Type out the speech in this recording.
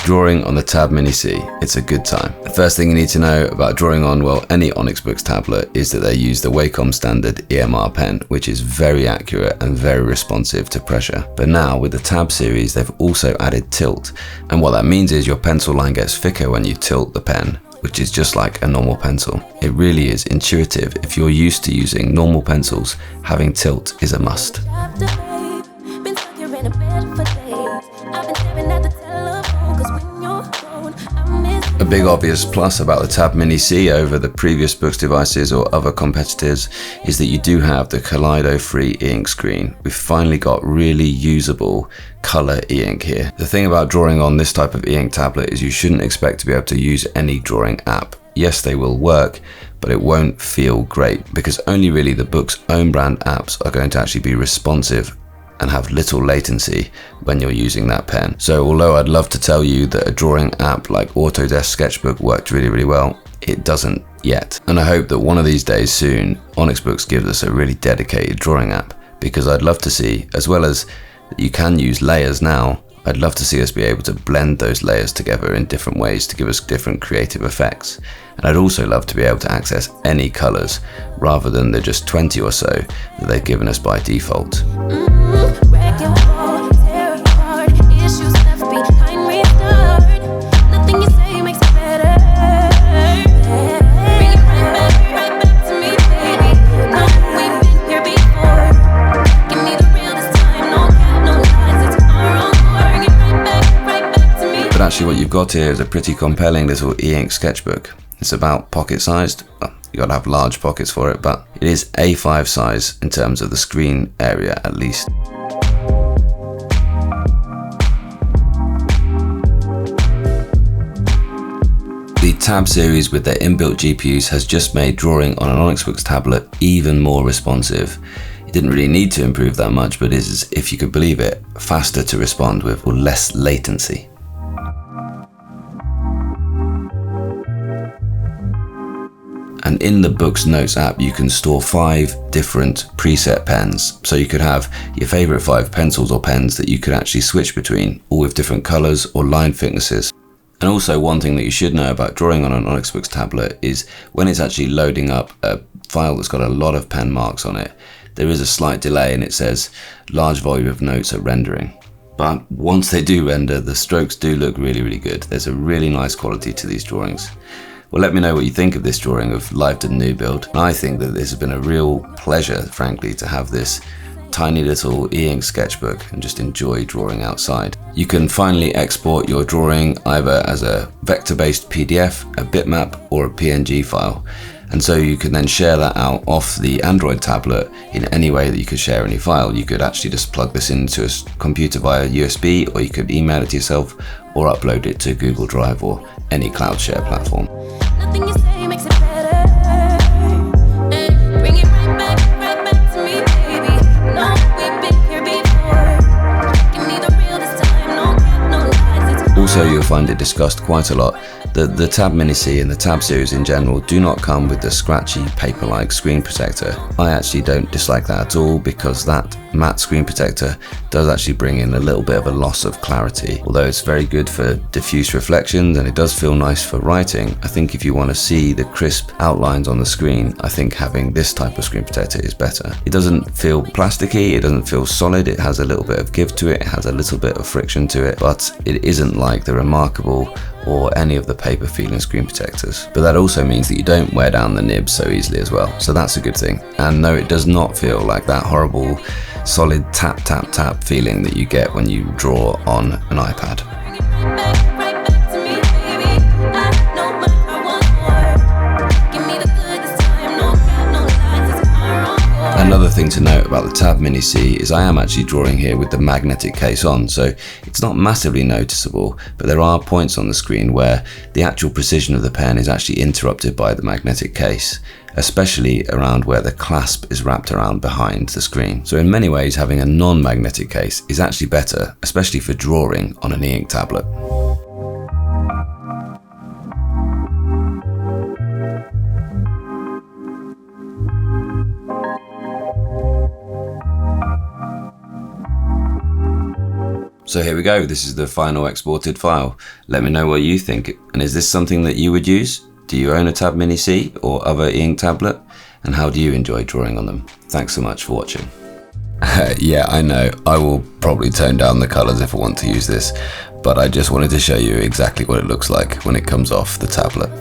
Drawing on the Tab Mini C, it's a good time. The first thing you need to know about drawing on, well, any Onyx Boox tablet is that they use the Wacom standard EMR pen, which is very accurate and very responsive to pressure. But now with the Tab series, they've also added tilt. And what that means is your pencil line gets thicker when you tilt the pen, which is just like a normal pencil. It really is intuitive. If you're used to using normal pencils, having tilt is a must. A big obvious plus about the Tab Mini C over the previous Boox devices or other competitors is that you do have the Kaleido-free e-ink screen. We've finally got really usable color e-ink here. The thing about drawing on this type of e-ink tablet is you shouldn't expect to be able to use any drawing app. Yes, they will work, but it won't feel great because only really the Boox own brand apps are going to actually be responsive and have little latency when you're using that pen. So although I'd love to tell you that a drawing app like Autodesk Sketchbook worked really well, it doesn't yet. And I hope that one of these days soon, Onyx Boox gives us a really dedicated drawing app, because I'd love to see, as well as you can use layers now, I'd love to see us be able to blend those layers together in different ways to give us different creative effects. And I'd also love to be able to access any colors rather than the just 20 or so that they've given us by default. Actually what you've got here is a pretty compelling little e-ink sketchbook. It's about pocket sized. Well, you gotta have large pockets for it, but it is A5 size in terms of the screen area at least. The Tab series with their inbuilt GPUs has just made drawing on an Onyx Boox tablet even more responsive. It didn't really need to improve that much, but it is, if you could believe it, faster to respond with or less latency. And in the Boox Notes app, you can store 5 different preset pens. So you could have your favorite 5 pencils or pens that you could actually switch between, all with different colors or line thicknesses. And also one thing that you should know about drawing on an Onyx Boox tablet is when it's actually loading up a file that's got a lot of pen marks on it, there is a slight delay and it says large volume of notes are rendering. But once they do render, the strokes do look really good. There's a really nice quality to these drawings. Well, let me know what you think of this drawing of Live to New Build. I think that this has been a real pleasure, frankly, to have this tiny little e-ink sketchbook and just enjoy drawing outside. You can finally export your drawing either as a vector-based PDF, a bitmap, or a PNG file. And so you can then share that out off the Android tablet in any way that you could share any file. You could actually just plug this into a computer via USB, or you could email it to yourself or upload it to Google Drive or any cloud share platform. Nothing you say makes it better. Bring it right back to me, baby. No, we've been here before. Give me the real this time, no cap, no lies. Also, you'll find it discussed quite a lot that the Tab Mini C and the Tab series in general do not come with the scratchy paper-like screen protector. I actually don't dislike that at all, because that matte screen protector does actually bring in a little bit of a loss of clarity. Although it's very good for diffuse reflections and it does feel nice for writing, I think if you want to see the crisp outlines on the screen, I think having this type of screen protector is better. It doesn't feel plasticky, it doesn't feel solid, it has a little bit of give to it, it has a little bit of friction to it, but it isn't like the Remarkable or any of the paper feeling screen protectors. But that also means that you don't wear down the nib so easily as well, so that's a good thing. And no, it does not feel like that horrible solid tap feeling that you get when you draw on an iPad. Another thing to note about the Tab Mini C is I am actually drawing here with the magnetic case on, so it's not massively noticeable, but there are points on the screen where the actual precision of the pen is actually interrupted by the magnetic case, especially around where the clasp is wrapped around behind the screen. So in many ways, having a non-magnetic case is actually better, especially for drawing on an e-ink tablet. So here we go, this is the final exported file. Let me know what you think, and is this something that you would use? Do you own a Tab Mini C or other Eink tablet? And how do you enjoy drawing on them? Thanks so much for watching. Yeah, I know, I will probably tone down the colours if I want to use this, but I just wanted to show you exactly what it looks like when it comes off the tablet.